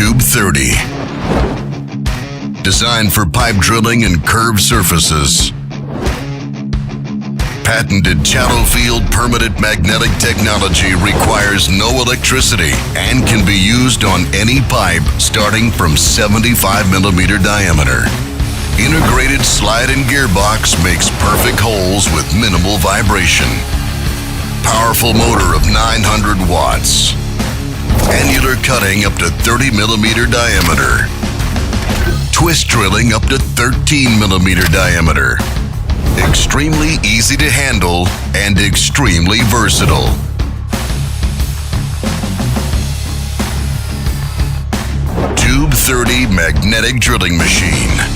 ECO-TUBE.30. Designed for pipe drilling and curved surfaces. Patented shallow field permanent magnetic technology requires no electricity and can be used on any pipe starting from 75 millimeter diameter. Integrated slide and gearbox makes perfect holes with minimal vibration. Powerful motor of 900 watts. Annular cutting up to 30 millimeter diameter. Twist drilling up to 13 millimeter diameter. Extremely easy to handle and extremely versatile. Tube 30 magnetic drilling machine.